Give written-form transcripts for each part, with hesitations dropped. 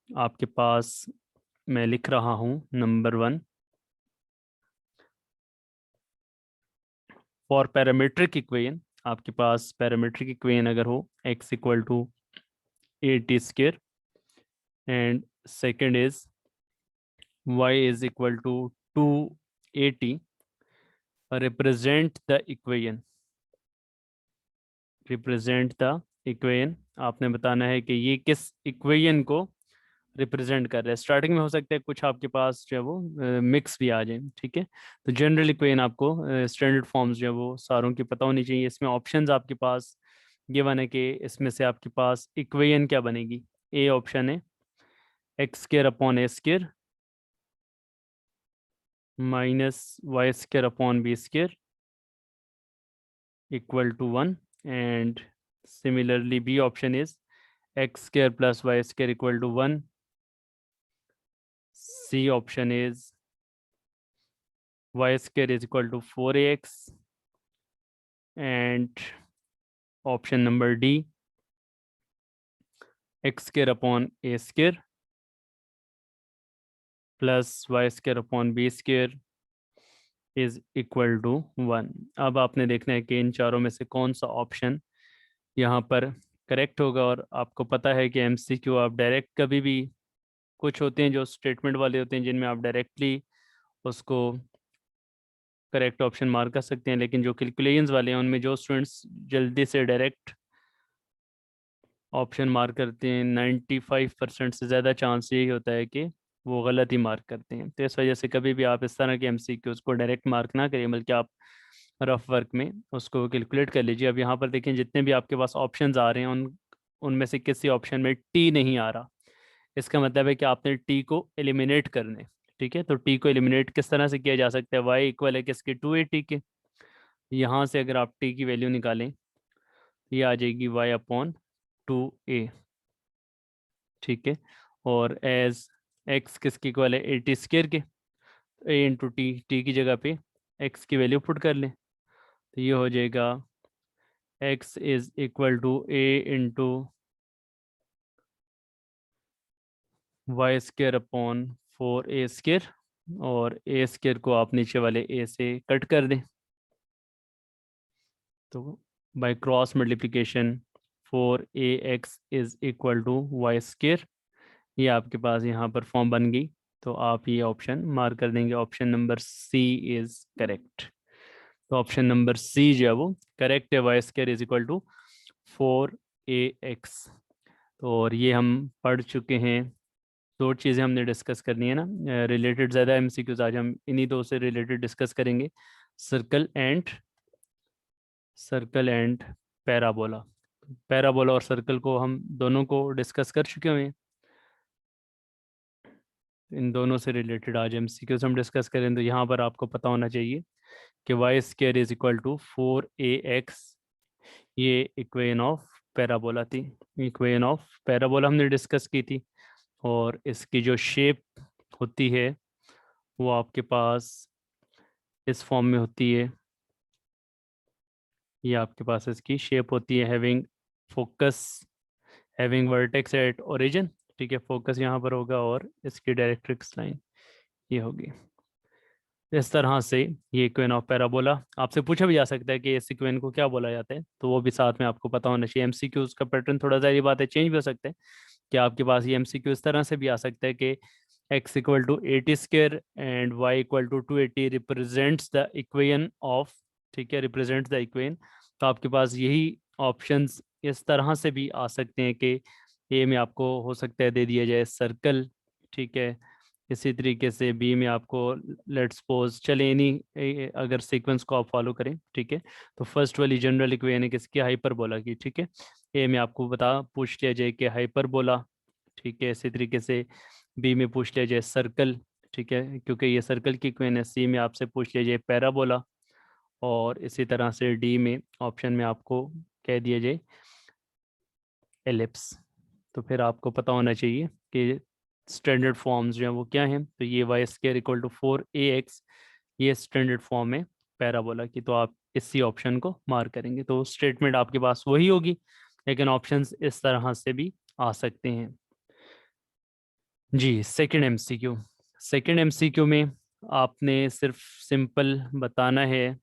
आपके पास मैं लिख रहा हूं नंबर 1, फॉर पैरामीट्रिक इक्वेशन। आपके पास पैरामीट्रिक इक्वेशन अगर हो x equal to 8t square and second is y is equal to 2at, represent the equation. Represent the equation, आपने बताना है कि ये किस इक्वेशन को रिप्रेजेंट कर रहा है। स्टार्टिंग में हो सकता है कुछ आपके पास जो है वो मिक्स भी आ जाए, ठीक है। तो जनरल इक्वेशन आपको स्टैंडर्ड फॉर्म्स जो है वो सारों की पता होनी चाहिए। इसमें ऑप्शंस आपके पास गिवन है कि इसमें से आपके पास इक्वेशन क्या बनेगी। ए ऑप्शन है x square upon a square minus y square upon b square equal to 1, and similarly B option is x square plus y square equal to 1। C option is y square is equal to 4ax, and option number D, x square upon a square plus y square upon b square is equal to 1। अब आपने देखना है कि इन चारों में से कौन सा ऑप्शन यहाँ पर करेक्ट होगा। और आपको पता है कि एमसीक्यू आप डायरेक्ट कभी भी, कुछ होते हैं जो स्टेटमेंट वाले होते हैं जिनमें आप डायरेक्टली उसको करेक्ट ऑप्शन मार्क कर सकते हैं, लेकिन जो कैलकुलेशंस वाले हैं उनमें जो स्टूडेंट्स जल्दी से डायरेक्ट ऑप्शन मार्क करते हैं 95% से ज़्यादा चांस यही होता है कि वो गलत ही मार्क करते हैं। तो इस वजह से कभी भी आप इस तरह के एमसीक्यूज को डायरेक्ट मार्क ना करिए, बल्कि आप रफ वर्क में उसको कैलकुलेट कर लीजिए। अब यहाँ पर देखें जितने भी आपके पास ऑप्शंस आ रहे हैं उनमें से किसी ऑप्शन में टी नहीं आ रहा। इसका मतलब है कि आपने टी को एलिमिनेट करने, ठीक है। तो टी को एलिमिनेट किस तरह से किया जा सकता है, वाई इक्वल है किसके, 2a के। यहाँ से अगर आप टी की वैल्यू निकालें ये आ जाएगी वाई अपॉन 2a, ठीक है। और एज एक्स किसके इक्वल है, 80 स्क्र के, ए इंटू टी, टी की जगह पे एक्स की वैल्यू पुट कर लें तो ये हो जाएगा x is equal to a into y square upon 4a square, और ए स्क्र को आप नीचे वाले ए से कट कर दें तो by cross multiplication 4ax is equal to y square, ये आपके पास यहाँ पर फॉर्म बन गई। तो आप ये ऑप्शन मार्क कर देंगे, option number C is correct. तो ऑप्शन नंबर सी जो है वो करेक्ट है, y square is equal to 4ax। तो और ये हम पढ़ चुके हैं। दो चीज़ें हमने डिस्कस करनी है ना रिलेटेड, ज़्यादा एमसीक्यूज आज हम इन्हीं दो से रिलेटेड डिस्कस करेंगे, सर्कल एंड पैराबोला। पैराबोला और सर्कल को हम दोनों को डिस्कस कर चुके हुए हैं। इन दोनों से रिलेटेड आज एमसीक्यूज हम डिस्कस करें। तो यहाँ पर आपको पता होना चाहिए कि y square is equal to 4ax, ये इक्वेशन ऑफ पैराबोला थी। इक्वेशन ऑफ पैराबोला हमने डिस्कस की थी, और इसकी जो शेप होती है वो आपके पास इस फॉर्म में होती है। ये आपके पास इसकी शेप होती है having focus, having vertex at origin, ठीक है। फोकस यहाँ पर होगा और इसकी डायरेक्ट्रिक्स लाइन ये होगी। इस तरह से ये इक्वेशन ऑफ पैराबोला आपसे पूछा भी जा सकता है कि इस इक्वेशन को क्या बोला जाता है, तो वो भी साथ में आपको पता होना चाहिए। एमसीक्यूज का पैटर्न थोड़ा सा, ये बात है, चेंज भी हो सकता है कि आपके पास ये एमसीक्यू इस तरह से भी आ सकता है कि x equal to 80 square and y equal to 280 represents the equation of, ठीक है, रिप्रेजेंट्स द इक्वेशन। तो आपके पास यही ऑप्शंस इस तरह से भी आ सकते हैं कि ए में आपको हो सकता है दे दिया जाए सर्कल, ठीक है। इसी तरीके से बी में आपको लेट्स सपोज चले नहीं, अगर सीक्वेंस को आप फॉलो करें, ठीक है। तो फर्स्ट वाली जनरल इक्वेशन है किसकी, हाइपरबोला की, ठीक है। ए में आपको पूछ लिया जाए कि हाइपरबोला, ठीक है। इसी तरीके से बी में पूछ लिया जाए सर्कल, ठीक है, क्योंकि ये सर्कल की इक्वेशन है। सी में आपसे पूछ लिया जाए पैराबोला, और इसी तरह से डी में ऑप्शन में आपको कह दिया जाए एलिप्स। तो फिर आपको पता होना चाहिए कि स्टैंडर्ड फॉर्म्स जो हैं वो क्या हैं। तो ये Y square equal to 4ax, ये स्टैंडर्ड फॉर्म है पैराबोला की। तो आप इसी ऑप्शन को मार्क करेंगे तो स्टेटमेंट आपके पास वही होगी, लेकिन ऑप्शंस इस तरह से भी आ सकते हैं। जी सेकंड एमसीक्यू में आपने सिर्फ सिंपल बताना है,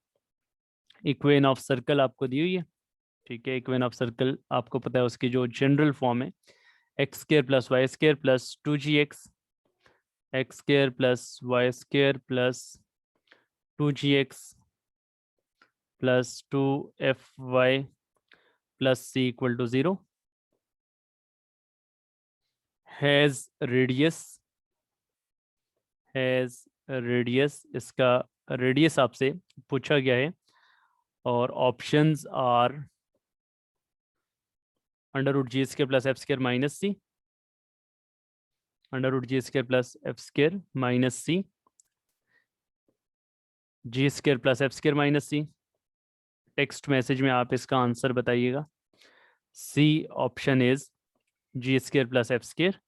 इक्वेशन ऑफ सर्कल आपको दी हुई है, ठीक है। इक्वेशन ऑफ सर्कल आपको पता है उसकी जो जनरल फॉर्म है, x square plus y square plus 2gx, x square plus y square plus 2gx plus 2fy plus c equal to 0, has radius, इसका रेडियस आपसे पूछा गया है, और options are under root g square plus f square minus c, under root g square plus f square minus c, g square plus f square minus c. Text message में आप इसका answer बताइएगा। C option is g square plus f square,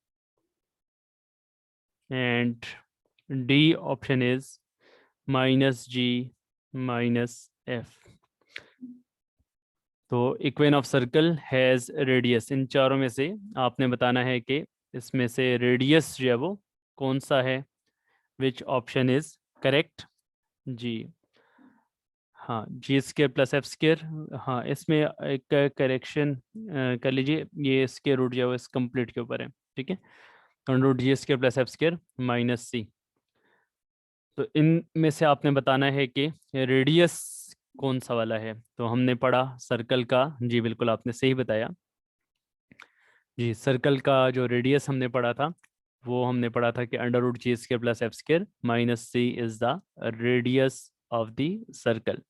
and D option is minus g minus f. तो equation of circle has radius, इन चारों में से आपने बताना है कि इसमें से रेडियस जो है वो कौन सा है, विच ऑप्शन इज करेक्ट। जी हाँ, जी स्क्र प्लस एफ स्क्र, हाँ इसमें एक करेक्शन कर लीजिए, ये स्क्र रूट जो है वो इस कंप्लीट के ऊपर है, ठीक है। Root g square plus f square minus c. तो इन में से आपने बताना है कि रेडियस कौन सा वाला है। तो हमने पढ़ा सर्कल का, जी बिल्कुल आपने सही बताया। जी सर्कल का जो रेडियस हमने पढ़ा था, वो हमने पढ़ा था कि under root g square plus f square minus c is the radius of the circle.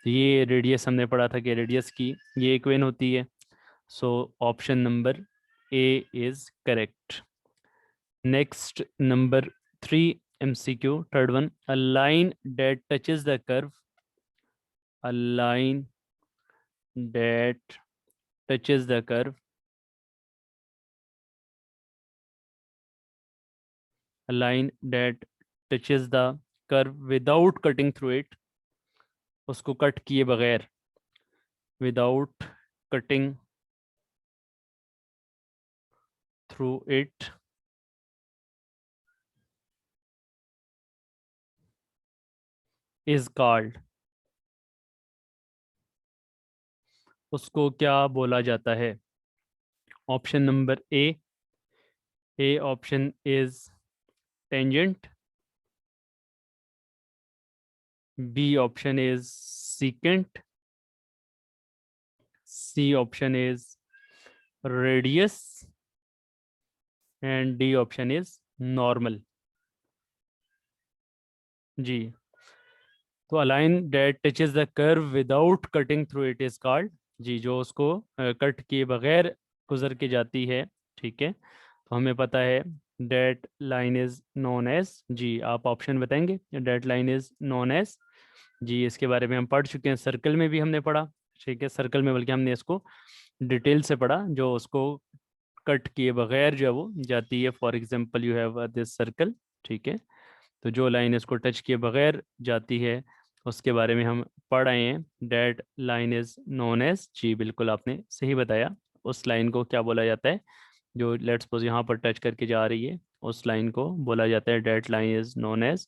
ये रेडियस हमने पढ़ा था कि रेडियस की ये इक्वेशन होती है। So option number A is correct. Next number 3 MCQ, third one, a line date touches the curve, a line date touches the curve, a line that touches the curve without cutting through it, उसको cut किए बगैर, without cutting through it, is called, उसको क्या बोला जाता है। Option number A option is tangent, B option is secant, C option is radius, and D option is normal. जी तो a line that touches the curve without cutting through it is called, जी जो उसको कट किए बगैर गुजर के जाती है, ठीक है। तो हमें पता है that line is known as, जी आप ऑप्शन बताएंगे। That line is known as, जी इसके बारे में हम पढ़ चुके हैं, सर्कल में भी हमने पढ़ा, ठीक है। सर्कल में बल्कि हमने इसको डिटेल से पढ़ा, जो उसको कट किए बगैर जो है वो जाती है। For example you have this circle, ठीक है। तो जो लाइन इसको टच किए बगैर जाती है उसके बारे में हम पढ़ आए हैं। That line is known as, जी बिल्कुल आपने सही बताया। उस लाइन को क्या बोला जाता है, जो लेट्स सपोज यहाँ पर टच करके जा रही है, उस लाइन को बोला जाता है that line is known as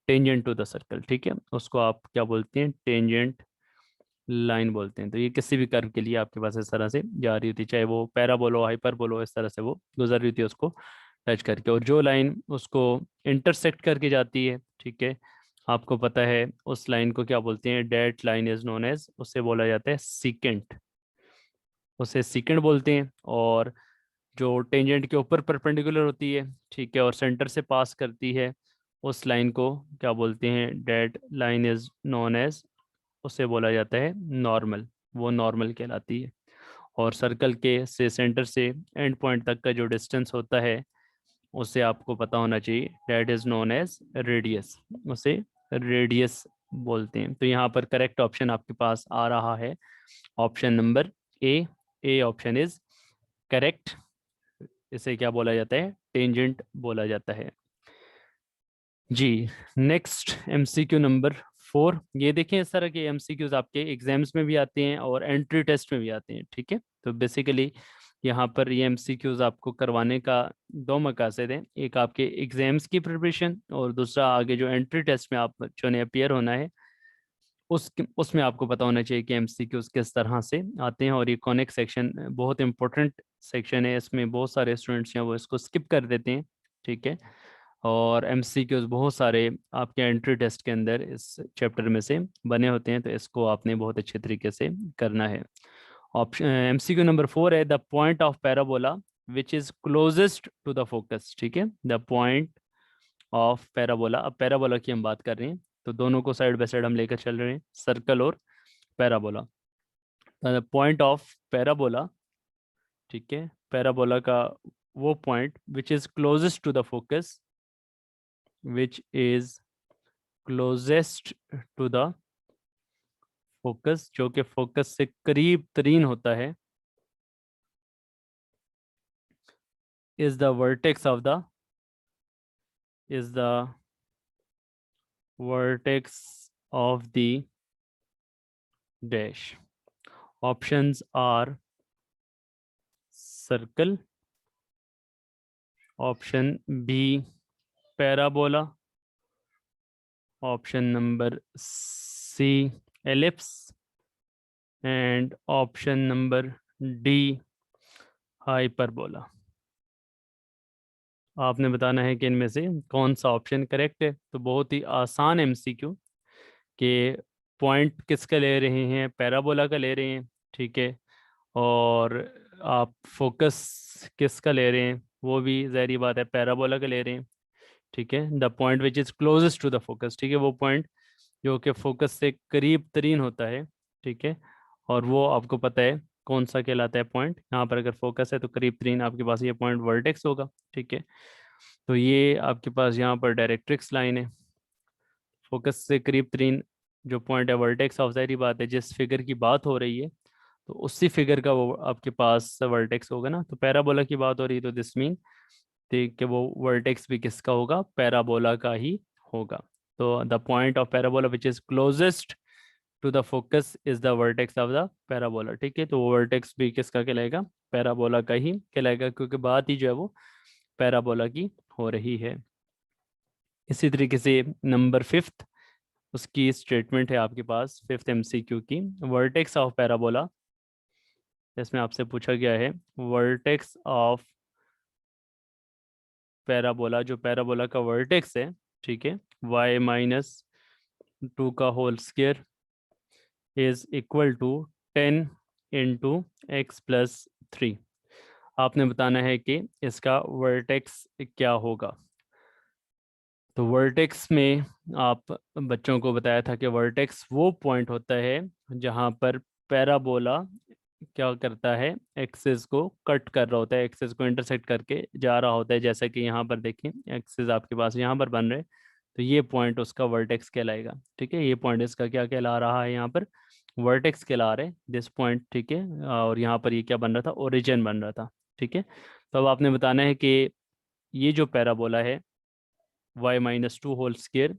tangent to the circle, ठीक है। उसको आप क्या बोलते हैं, टेंजेंट लाइन बोलते हैं। तो ये किसी भी कर्व के लिए आपके पास इस तरह से जा रही होती, चाहे वो पैराबोलो हाइपरबोलो, इस तरह से वो गुजर रही थी उसको टच करके। और जो लाइन उसको इंटरसेक्ट करके जाती है, ठीक है, आपको पता है उस लाइन को क्या बोलते हैं, that line is known as, उससे बोला जाता है सीकेंट, उसे सीकेंट बोलते हैं। और जो टेंजेंट के ऊपर परपेंडिकुलर होती है, ठीक है, और सेंटर से पास करती है, उस लाइन को क्या बोलते हैं, that line is known as, उसे बोला जाता है नॉर्मल, वो नॉर्मल कहलाती है। और सर्कल के से सेंटर से एंड पॉइंट तक का जो डिस्टेंस होता है उसे आपको पता होना चाहिए, that is known as radius, उसे रेडियस बोलते हैं। तो यहाँ पर करेक्ट ऑप्शन आपके पास आ रहा है option number A option is correct. इसे क्या बोला जाता है, टेंजेंट बोला जाता है। जी नेक्स्ट MCQ नंबर 4, ये देखें इस तरह के MCQs आपके एग्जाम्स में भी आते हैं और एंट्री टेस्ट में भी आते हैं, ठीक है। तो बेसिकली यहाँ पर ये MCQs आपको करवाने का दो मकसद हैं, एक आपके एग्जाम्स की प्रिपरेशन और दूसरा आगे जो एंट्री टेस्ट में आप बच्चों ने अपियर होना है उसमें आपको पता होना चाहिए कि MCQs किस तरह से आते हैं। और ये कॉनिक सेक्शन बहुत इंपॉर्टेंट सेक्शन है, इसमें बहुत सारे स्टूडेंट्स हैं वो इसको स्किप कर देते हैं, ठीक है। और MCQs बहुत सारे आपके एंट्री टेस्ट के अंदर इस चैप्टर में से बने होते हैं, तो इसको आपने बहुत अच्छे तरीके से करना है। ऑप्शन MCQ नंबर 4 है the point of parabola which is closest to the focus, ठीक है। द पॉइंट ऑफ पैराबोला, अब पैराबोला की हम बात कर रहे हैं तो दोनों को साइड बाय साइड हम लेकर चल रहे हैं, सर्कल और parabola. The point of parabola, ठीक है, पैराबोला का वो point which is closest to the focus, which is closest to the focus, जो कि फोकस से करीब तरीन होता है, is the vertex of the is the vertex of the dash. Options are circle, option B parabola, option number C ellipse, and option number D hyperbola. आपने बताना है कि इनमें से कौन सा ऑप्शन करेक्ट है। तो बहुत ही आसान MCQ के पॉइंट किसका ले रहे हैं, पैराबोला का ले रहे हैं, ठीक है। और आप फोकस किसका ले रहे हैं, वो भी ज़ाहिर बात है पैराबोला का ले रहे हैं, ठीक है। The point which is closest to the focus, ठीक है, वो पॉइंट जो कि फोकस से करीब तरीन होता है, ठीक है। और वो आपको पता है कौन सा कहलाता है पॉइंट, यहाँ पर अगर फोकस है तो करीब तरीन आपके पास ये पॉइंट वर्टेक्स होगा, ठीक है। तो ये आपके पास यहाँ पर डायरेक्ट्रिक्स लाइन है, फोकस से करीब तरीन जो पॉइंट है वर्टेक्स ऑफ, ज़ाहिर बात है जिस फिगर की बात हो रही है तो उसी फिगर का वो आपके पास वर्टेक्स होगा ना। तो पैराबोला की बात हो रही है तो दिस मीन कि वो वर्टेक्स भी किसका होगा, पैराबोला का ही होगा। तो the point of parabola which is closest to the focus is the vertex of the parabola, ठीक है। तो वो वर्टेक्स भी किसका कहलाएगा, पैराबोला का ही कहलाएगा, क्योंकि बात ही जो है वो पैराबोला की हो रही है। इसी तरीके से नंबर 5 उसकी स्टेटमेंट है आपके पास 5th MCQ की, वर्टेक्स ऑफ पैराबोला। इसमें आपसे पूछा गया है वर्टेक्स ऑफ पैराबोला, जो पैराबोला का वर्टेक्स है, ठीक है, y-2 का whole square is equal to 10 into x plus 3। आपने बताना है कि इसका वर्टेक्स क्या होगा। तो वर्टेक्स में आप बच्चों को बताया था कि वर्टेक्स वो पॉइंट होता है जहाँ पर पैराबोला क्या करता है, एक्सिस को कट कर रहा होता है, एक्सिस को इंटरसेक्ट करके जा रहा होता है। जैसा कि यहाँ पर देखें एक्सिस आपके पास यहाँ पर बन रहे, तो ये पॉइंट उसका वर्टेक्स कहलाएगा, ठीक है। ये पॉइंट इसका क्या कहला रहा है, यहाँ पर वर्टेक्स कहला रहे दिस पॉइंट, ठीक है। और यहाँ पर ये क्या बन रहा था, ओरिजिन बन रहा था, ठीक है। तो अब आपने बताना है कि ये जो पैराबोला है y-2 whole square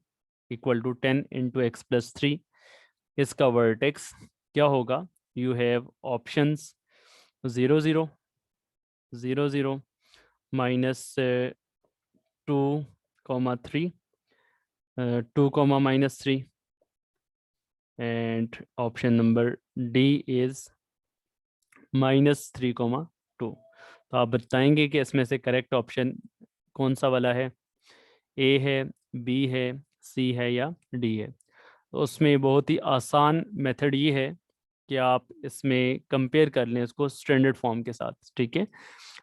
equal to 10 into x plus 3, इसका वर्टेक्स क्या होगा। You have options 0 0 0 0 -2, 3 2, -3 and option number D is -3, 2। तो आप बताएंगे कि इसमें से करेक्ट ऑप्शन कौन सा वाला है, ए है, बी है, सी है या डी है। तो उसमें बहुत ही आसान मेथड ये है कि आप इसमें कंपेयर कर लें इसको स्टैंडर्ड फॉर्म के साथ, ठीक है।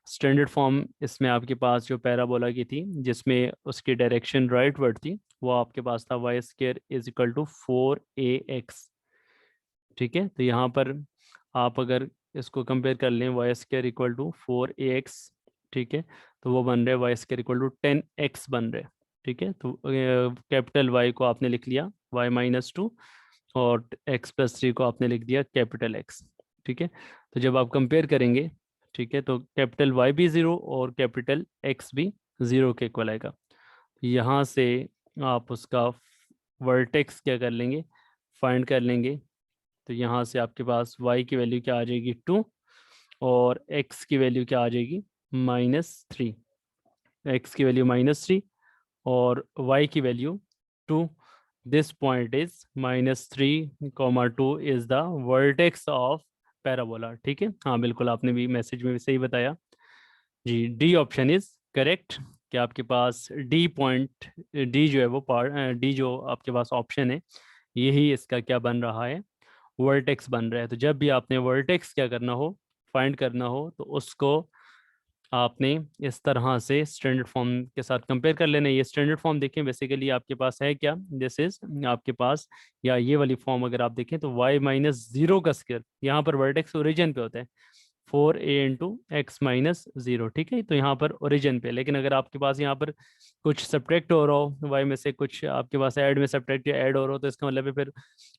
स्टैंडर्ड फॉर्म इसमें आपके पास जो पैराबोला की थी जिसमें उसकी डायरेक्शन राइटवर्ड थी, वो आपके पास था y² is equal to 4ax, ठीक है। तो यहाँ पर आप अगर इसको कंपेयर कर लें y² इक्वल टू 4ax, ठीक है, तो वो बन रहे y² इक्वल टू 10x बन रहे, ठीक है। तो कैपिटल Y को आपने लिख लिया y-2 और x+3 को आपने लिख दिया कैपिटल X, ठीक है। तो जब आप कंपेयर करेंगे, ठीक है, तो कैपिटल Y भी 0 और कैपिटल X भी 0 के इक्वल आएगा। यहाँ से आप उसका वर्टेक्स क्या कर लेंगे, फाइंड कर लेंगे। तो यहाँ से आपके पास y की वैल्यू क्या आ जाएगी, 2, और x की वैल्यू क्या आ जाएगी, -3, x की वैल्यू -3 और y की value 2। This point is -3, 2 is the vertex of parabola. ठीक है, हाँ बिल्कुल, आपने भी मैसेज में भी सही बताया जी। डी ऑप्शन इज करेक्ट कि आपके पास डी पॉइंट, डी जो है वो पार्ट, डी जो आपके पास ऑप्शन है, यही इसका क्या बन रहा है, वर्टेक्स बन रहा है। तो जब भी आपने वर्टेक्स क्या करना हो, फाइंड करना हो, तो उसको आपने इस तरह से स्टैंडर्ड फॉर्म के साथ कंपेयर कर लेना। ये स्टैंडर्ड फॉर्म देखें, बेसिकली आपके पास है क्या, दिस इज आपके पास, या ये वाली फॉर्म अगर आप देखें तो y-0 का स्क्वायर, यहाँ पर वर्टेक्स ओरिजिन पे होता है, 4a × x-0। ठीक है, तो यहाँ पर ओरिजिन पे, लेकिन अगर आपके पास यहाँ पर कुछ सब्ट्रैक्ट हो रहा हो y में से, कुछ आपके पास ऐड में सब्ट्रैक्ट या ऐड हो रहा हो, तो इसका मतलब है फिर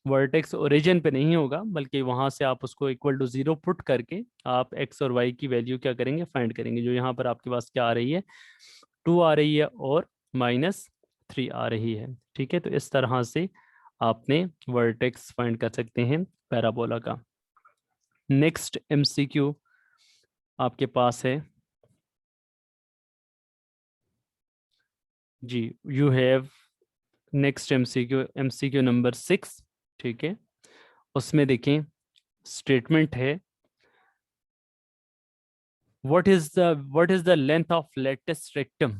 वर्टेक्स ओरिजिन पे नहीं होगा, बल्कि वहां से आप उसको =0 पुट करके आप x और y की वैल्यू क्या करेंगे, फाइंड करेंगे। जो यहाँ पर आपके पास क्या आ रही है, 2 आ रही है और -3 आ रही है। ठीक है, तो इस तरह से आपने वर्टेक्स फाइंड कर सकते हैं पैराबोला का। नेक्स्ट MCQ आपके पास है जी, you have next MCQ number 6। ठीक है, उसमें देखें स्टेटमेंट है, what is the length of lattice rectum?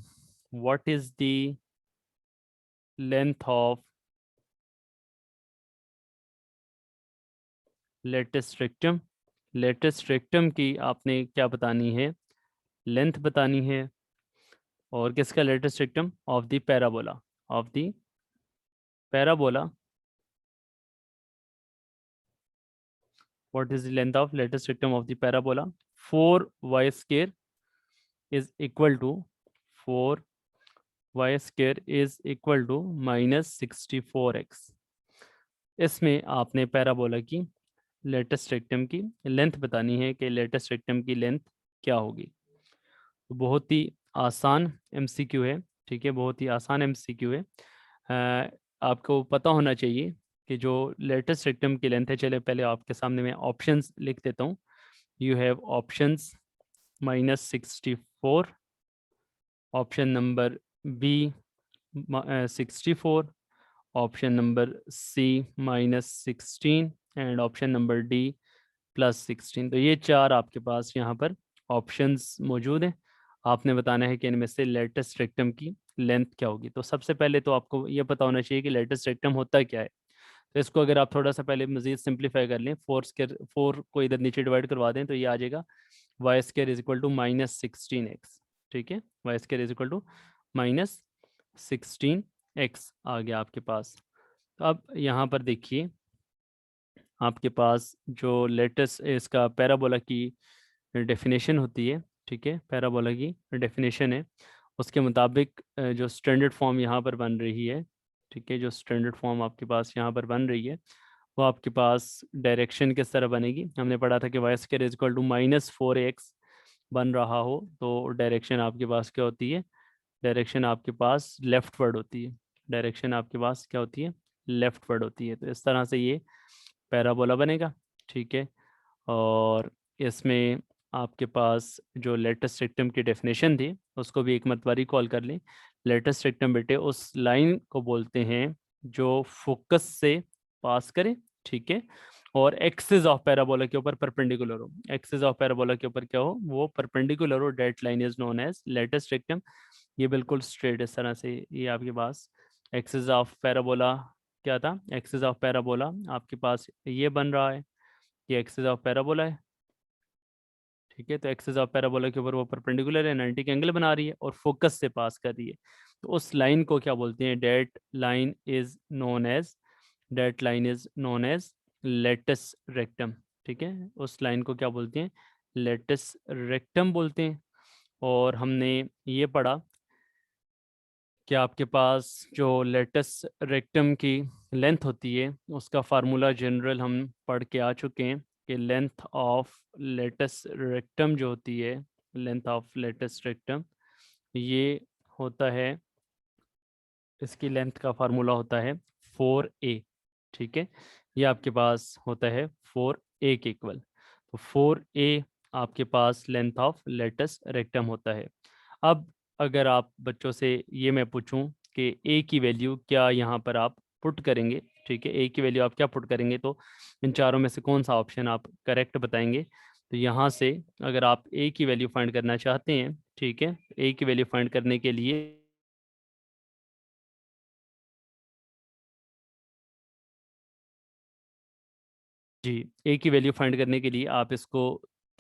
What is the length of lattice rectum? lattice rectum की आपने क्या बतानी है, लेंथ बतानी है। और किसका lattice rectum? Of the parabola, of the parabola. what is the length of lattice rectum of the parabola? 4y square is equal to 4y square is equal to -64x। इसमें आपने पैराबोला की latus rectum की length बतानी है कि latus rectum की length क्या होगी। तो बहुत ही आसान MCQ है। ठीक है, बहुत ही आसान MCQ है। आपको पता होना चाहिए कि जो लेटेस्ट रेक्टम की लेंथ है, चले पहले आपके सामने मैं ऑप्शंस लिख देता हूँ। You have options -64, option number B 64, option number C -16 and option number D +16। तो ये चार आपके पास यहाँ पर ऑप्शंस मौजूद हैं। आपने बताना है कि इनमें से लेटेस्ट रेक्टम की लेंथ क्या होगी। तो सबसे पहले तो आपको ये पता होना चाहिए कि लेटेस्ट रेक्टम होता क्या है। तो इसको अगर आप थोड़ा सा पहले मजीद सिंप्लीफाई कर लें, 4 को इधर नीचे डिवाइड करवा दें, तो ये आ जाएगा y² is equal to -16x। ठीक है, y² is equal to -16x आ गया आपके पास। तो अब यहाँ पर देखिए, आपके पास जो लेटेस्ट इसका पैराबोला की डेफिनेशन होती है। ठीक है, पैराबोला की डेफिनेशन है, उसके मुताबिक जो स्टैंडर्ड फॉर्म यहाँ पर बन रही है। ठीक है, जो स्टैंडर्ड फॉर्म आपके पास यहाँ पर बन रही है, वो आपके पास डायरेक्शन किस तरह बनेगी। हमने पढ़ा था कि y² is equal to -4x बन रहा हो तो डायरेक्शन आपके पास क्या होती है, डायरेक्शन आपके पास लेफ्टवर्ड होती है। डायरेक्शन आपके पास क्या होती है, लेफ्टवर्ड होती है। तो इस तरह से ये पैराबोला बनेगा। ठीक है, और इसमें आपके पास जो लेटेस्ट रेक्टम की डेफिनेशन थी, उसको भी एक मरतबा रिकॉल कर लें। लेटेस्ट रेक्टम बेटे उस लाइन को बोलते हैं जो फोकस से पास करे। ठीक है, और एक्सिस ऑफ पैराबोला के ऊपर परपेंडिकुलर हो। एक्सिस ऑफ पैराबोला के ऊपर क्या हो, वो परपेंडिकुलर हो। That line is known as latus rectum. ये बिल्कुल स्ट्रेट इस तरह से, ये आपके पास एक्सिस ऑफ पैराबोला क्या था, एक्सिस ऑफ पैराबोला आपके पास ये बन रहा है, ये एक्सिस ऑफ पैराबोला है। ठीक है, तो एक्सिस ऑफ पैराबोला के ऊपर वो परपेंडिकुलर है, 90 का एंगल बना रही है और फोकस से पास कर रही है। तो उस लाइन को क्या बोलते हैं, that line is known as latus rectum. ठीक है, उस लाइन को क्या बोलते हैं, लेटस रेक्टम बोलते हैं। और हमने ये पढ़ा कि आपके पास जो लेटस रेक्टम की लेंथ होती है, उसका फार्मूला जनरल हम पढ़ के आ चुके हैं कि लेंथ ऑफ लेटस रेक्टम जो होती है, लेंथ ऑफ लेटस रेक्टम, ये होता है, इसकी लेंथ का फार्मूला होता है 4a। ठीक है, ये आपके पास होता है 4a के इक्वल। तो 4a आपके पास लेंथ ऑफ लेटस रेक्टम होता है। अब अगर आप बच्चों से ये मैं पूछूं कि ए की वैल्यू क्या यहाँ पर आप पुट करेंगे, ठीक है, ए की वैल्यू आप क्या पुट करेंगे, तो इन चारों में से कौन सा ऑप्शन आप करेक्ट बताएंगे। तो यहाँ से अगर आप ए की वैल्यू फाइंड करना चाहते हैं, ठीक है, ए की वैल्यू फाइंड करने के लिए जी, ए की वैल्यू फाइंड करने के लिए आप इसको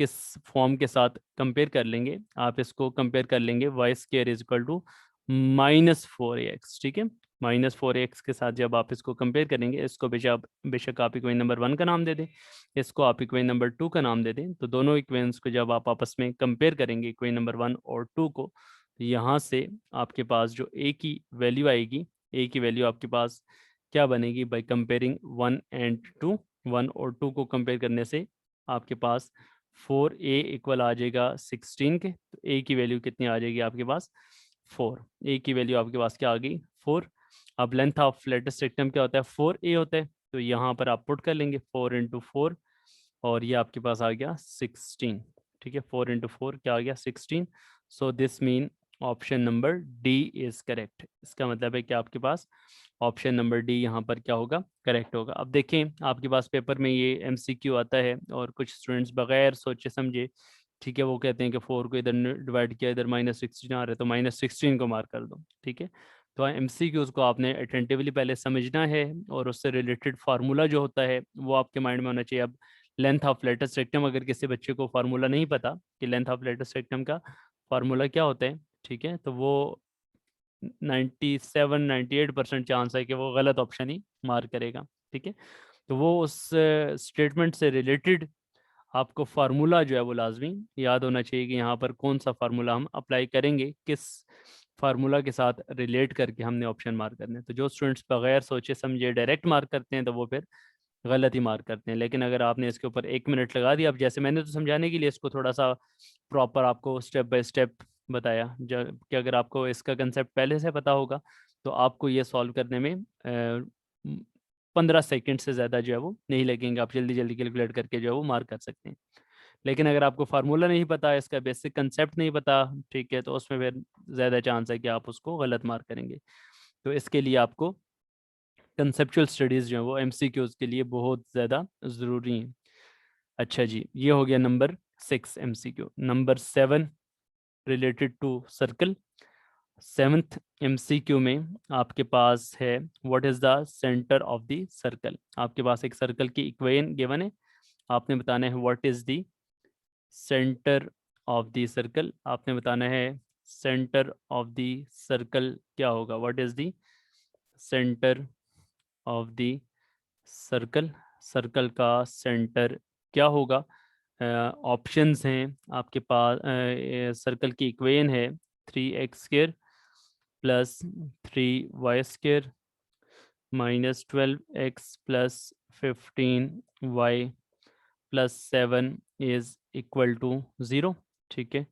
किस फॉर्म के साथ कंपेयर कर लेंगे, आप इसको कंपेयर कर लेंगे y square is equal to -4ax, ठीक है। -4ax के साथ जब आप इसको कंपेयर करेंगे, इसको बेशक आप इक्वेशन नंबर 1 का नाम दे दें, इसको आप इक्वेशन नंबर 2 का नाम दे दें, तो दोनों इक्वेशंस को जब आप आपस में कंपेयर करेंगे इक्वेशन नंबर 1 और 2 को, तो यहाँ से आपके पास जो ए की वैल्यू आएगी, ए की वैल्यू आपके पास क्या बनेगी, बाई कंपेयरिंग 1 एंड 2, 1 और 2 को कंपेयर करने से आपके पास 4a इक्वल आ जाएगा 16 के, तो a की वैल्यू कितनी आ जाएगी आपके पास 4, a की वैल्यू आपके पास क्या आ गई 4। अब लेंथ ऑफ लेटेस्ट रेक्टम क्या होता है 4a होता है, तो यहाँ पर आप पुट कर लेंगे 4 इंटू 4 और ये आपके पास आ गया 16, ठीक है, 4 इंटू 4 क्या आ गया 16। So this mean option number D is correct. इसका मतलब है कि आपके पास ऑप्शन नंबर डी यहाँ पर क्या होगा, करेक्ट होगा। अब देखें आपके पास पेपर में ये एमसीक्यू आता है और कुछ स्टूडेंट्स बगैर सोचे समझे, ठीक है, वो कहते हैं कि 4 को इधर डिवाइड किया, इधर -16 आ रहा है तो -16 को मार्क कर दो, ठीक है। तो एमसीक्यूज को आपने अटेंटिवली पहले समझना है और उससे रिलेटेड फार्मूला जो होता है वो आपके माइंड में होना चाहिए। अब लेंथ ऑफ लेटेस्ट रेक्टम, अगर किसी बच्चे को फार्मूला नहीं पता कि लेंथ ऑफ लेटेस्ट रेक्टम का फार्मूला क्या होता है, ठीक है, तो वो 97-98% चांस है कि वो गलत ऑप्शन ही मार्क करेगा, ठीक है। तो वो उस स्टेटमेंट से रिलेटेड आपको फार्मूला जो है वो लाजमी याद होना चाहिए कि यहाँ पर कौन सा फार्मूला हम अप्लाई करेंगे, किस फार्मूला के साथ रिलेट करके हमने ऑप्शन मार्क करने हैं। तो जो स्टूडेंट्स बगैर सोचे समझे डायरेक्ट मार्क करते हैं तो वो फिर गलत ही मार्क करते हैं। लेकिन अगर आपने इसके ऊपर 1 मिनट लगा दिया, अब जैसे मैंने तो समझाने के लिए इसको थोड़ा सा प्रॉपर आपको स्टेप बाय स्टेप बताया, जब कि अगर आपको इसका कंसेप्ट पहले से पता होगा तो आपको ये सॉल्व करने में 15 सेकेंड से ज़्यादा जो है वो नहीं लगेंगे, आप जल्दी जल्दी कैलकुलेट करके जो है वो मार्क कर सकते हैं। लेकिन अगर आपको फार्मूला नहीं पता, इसका बेसिक कंसेप्ट नहीं पता, ठीक है, तो उसमें फिर ज़्यादा चांस है कि आप उसको गलत मार्क करेंगे। तो इसके लिए आपको कंसेप्चुअल स्टडीज़ जो है वो एमसीक्यूज़ के लिए बहुत ज़्यादा ज़रूरी हैं। अच्छा जी, ये हो गया number 6 MCQ. Number 7 related to circle. 7th MCQ में आपके पास है what is the centre of the circle. आपके पास एक सर्कल की इक्वेशन गिवन है, आपने बताना है what is the centre of the circle. आपने बताना है सेंटर ऑफ द सर्कल क्या होगा, what is the centre of the circle, circle का सेंटर क्या होगा। ऑप्शंस हैं आपके पास, सर्कल की इक्वेशन है 3x² plus 3y² -12x plus 15y plus 7 is equal to 0, ठीक है।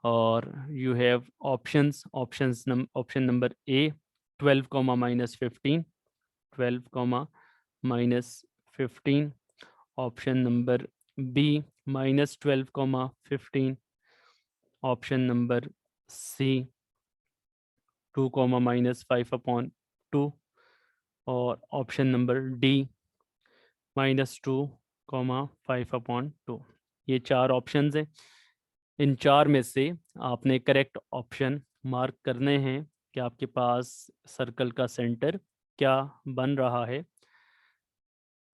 और you have options, option number A 12 comma -15, 12 comma -15। Option number B -12 comma 15। Option number C 2 comma -5/2 और ऑप्शन नंबर डी -2 कॉमा 5/2। ये 4 options हैं। इन 4 में से आपने correct option mark करने हैं कि आपके पास सर्कल का सेंटर क्या बन रहा है।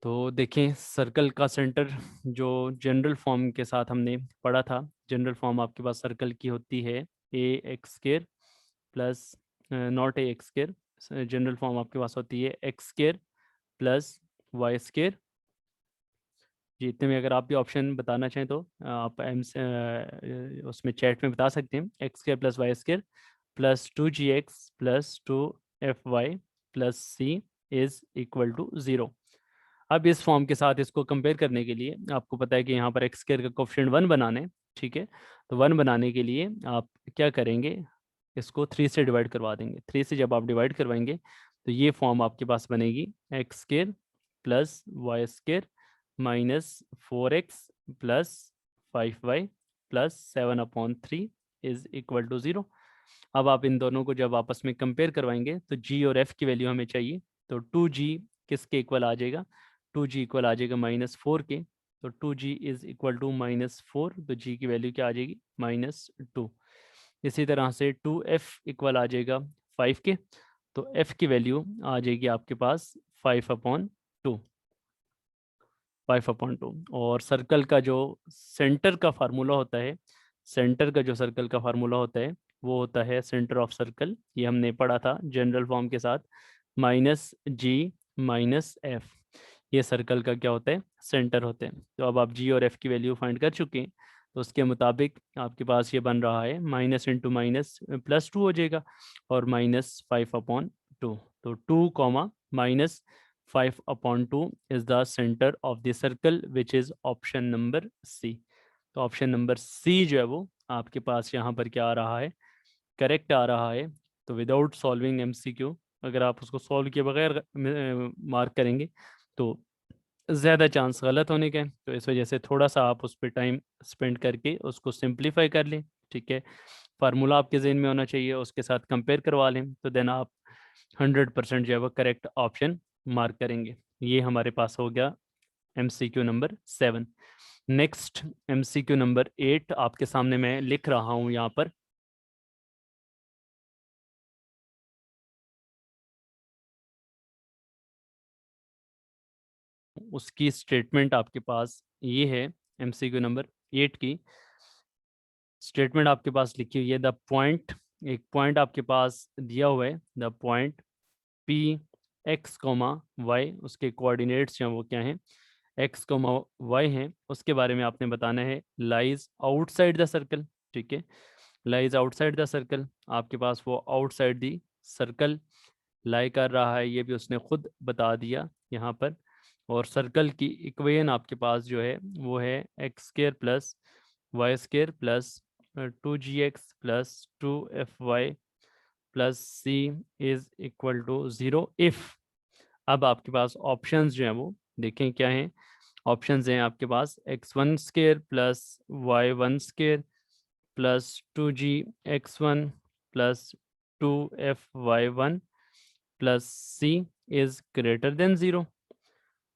तो देखें सर्कल का सेंटर जो जनरल फॉर्म के साथ हमने पढ़ा था, जनरल फॉर्म आपके पास सर्कल की होती है ax² plus not ax², general form आपके पास होती है x² प्लस y²। जी, इतने में अगर आप भी ऑप्शन बताना चाहें तो आप उसमें चैट में बता सकते हैं। x² plus y² plus 2gx plus 2fy plus c is equal to 0। अब इस फॉर्म के साथ इसको कंपेयर करने के लिए आपको पता है कि यहाँ पर x² का कोफिशिएंट 1 बनाना है, ठीक है। तो 1 बनाने के लिए आप क्या करेंगे, इसको 3 से डिवाइड करवा देंगे। 3 से जब आप डिवाइड करवाएंगे तो ये फॉर्म आपके पास बनेगी x² plus y² -4x plus 5y plus 7/3 is equal to 0। अब आप इन दोनों को जब आपस में कंपेयर करवाएंगे तो g और f की वैल्यू हमें चाहिए, तो 2g किसके इक्वल आ जाएगा, 2g इक्वल आ जाएगा -4 के, तो 2g इज इक्वल टू -4, तो g की वैल्यू क्या आ जाएगी -2। इसी तरह से 2f इक्वल आ जाएगा 5 के, तो f की वैल्यू आ जाएगी आपके पास 5/2, 5/2। और सर्कल का जो सेंटर का फार्मूला होता है, सेंटर का जो सर्कल का फार्मूला होता है वो होता है सेंटर ऑफ सर्कल, ये हमने पढ़ा था जनरल फॉर्म के साथ, -g-f, ये सर्कल का क्या होता है, सेंटर होते हैं। तो अब आप g और f की वैल्यू फाइंड कर चुके हैं, तो उसके मुताबिक आपके पास ये बन रहा है माइनस इंटू माइनस +2 हो जाएगा, और -5/2, तो 2, -5/2 is the center of the circle which is option number C। तो ऑप्शन नंबर सी जो है वो आपके पास यहाँ पर क्या आ रहा है, करेक्ट आ रहा है। तो विदाउट सॉल्विंग एमसीक्यू, अगर आप उसको सॉल्व किए बगैर मार्क करेंगे तो ज़्यादा चांस गलत होने के हैं। तो इस वजह से थोड़ा सा आप उस पर टाइम स्पेंड करके उसको सिंप्लीफाई कर लें, ठीक है। फार्मूला आपके जहन में होना चाहिए, उसके साथ कंपेयर करवा लें, तो देन आप 100% जो है वो करेक्ट ऑप्शन मार्क करेंगे। ये हमारे पास हो गया MCQ number 7। Next MCQ number 8 आपके सामने मैं लिख रहा हूँ यहाँ पर। उसकी स्टेटमेंट आपके पास ये है, MCQ नंबर 8 की स्टेटमेंट आपके पास लिखी हुई है, द पॉइंट, एक पॉइंट आपके पास दिया हुआ है, the point P x, y, उसके कोऑर्डिनेट्स हैं वो क्या हैं, x, y हैं, उसके बारे में आपने बताना है लाइज आउटसाइड द सर्कल, ठीक है। लाइज आउटसाइड द सर्कल, आपके पास वो आउटसाइड दी सर्कल लाई कर रहा है, ये भी उसने खुद बता दिया यहाँ पर। और सर्कल की इक्वेशन आपके पास जो है वो है x² plus y² plus 2gx plus 2fy plus c is equal to 0 if. अब आपके पास ऑप्शंस जो हैं वो देखें क्या हैं, ऑप्शंस हैं आपके पास x1² plus y1² plus 2g(x1) plus 2fy1 plus c is greater than 0।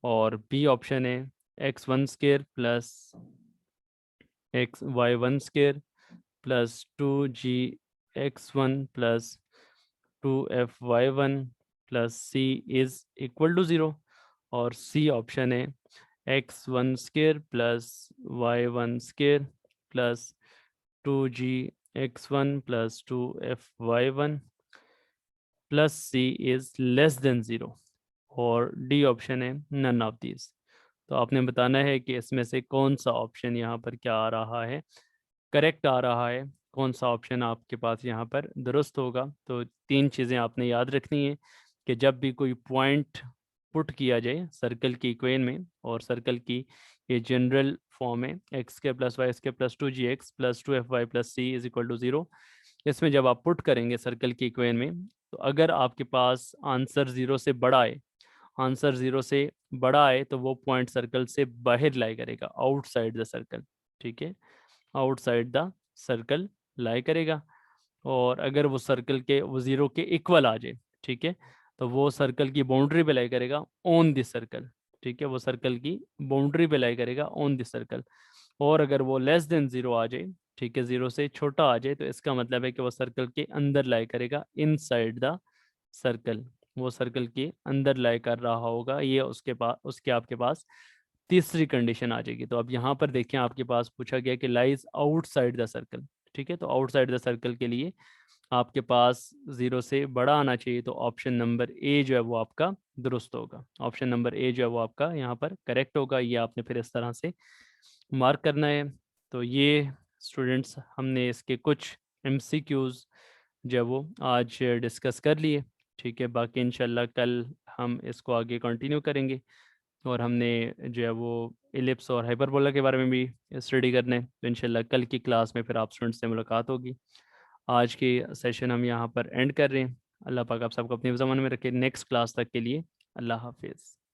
और बी ऑप्शन है x1² plus y1² plus 2g(x1) plus 2fy1 plus c is equal to 0। और सी ऑप्शन है x1² plus y1² plus 2g(x1) plus 2fy1 plus c is less than 0। और D option है none of these. तो आपने बताना है कि इसमें से कौन सा ऑप्शन यहाँ पर क्या आ रहा है, करेक्ट आ रहा है, कौन सा ऑप्शन आपके पास यहाँ पर दुरुस्त होगा। तो 3 चीज़ें आपने याद रखनी है कि जब भी कोई पॉइंट पुट किया जाए सर्कल की इक्वेशन में, और सर्कल की ये जनरल फॉर्म है x² plus y² plus 2gx plus 2fy plus c is equal to 0, इसमें जब आप पुट करेंगे सर्कल की इक्वेशन में, तो अगर आपके पास आंसर 0 से बड़ा है, आंसर 0 से बड़ा है, तो वो पॉइंट सर्कल से बाहर लाई करेगा, आउटसाइड द सर्कल, ठीक है, आउटसाइड द सर्कल लाई करेगा। और अगर वो सर्कल के वो 0 के इक्वल आ जाए, ठीक है, तो वो सर्कल की बाउंड्री पे लाई करेगा ऑन दिस सर्कल, ठीक है, वो सर्कल की बाउंड्री पे लाई करेगा ऑन दिस सर्कल। और अगर वो लेस देन 0 आ जाए, ठीक है, 0 से छोटा आ जाए, तो इसका मतलब है कि वो सर्कल के अंदर लाई करेगा, इनसाइड द सर्कल, वो सर्कल के अंदर लाई कर रहा होगा, ये उसके पास, उसके आपके पास तीसरी कंडीशन आ जाएगी। तो अब यहाँ पर देखें आपके पास पूछा गया कि लाइज आउटसाइड द सर्कल, ठीक है, तो आउटसाइड द सर्कल के लिए आपके पास 0 से बड़ा आना चाहिए, तो ऑप्शन नंबर ए जो है वो आपका दुरुस्त होगा, ऑप्शन नंबर ए जो है वो आपका यहाँ पर करेक्ट होगा। ये आपने फिर इस तरह से मार्क करना है। तो ये स्टूडेंट्स हमने इसके कुछ MCQs जो है वो आज डिस्कस कर लिए, ठीक है। बाकी इंशाल्लाह कल हम इसको आगे कंटिन्यू करेंगे, और हमने जो है वो एलिप्स और हाइपरबोला के बारे में भी स्टडी करना है। तो इंशाल्लाह कल की क्लास में फिर आप स्टूडेंट्स से मुलाकात होगी। आज की सेशन हम यहाँ पर एंड कर रहे हैं। अल्लाह पाक आप सबको अपने ज़माने में रखे। नेक्स्ट क्लास तक के लिए अल्लाह हाफिज़।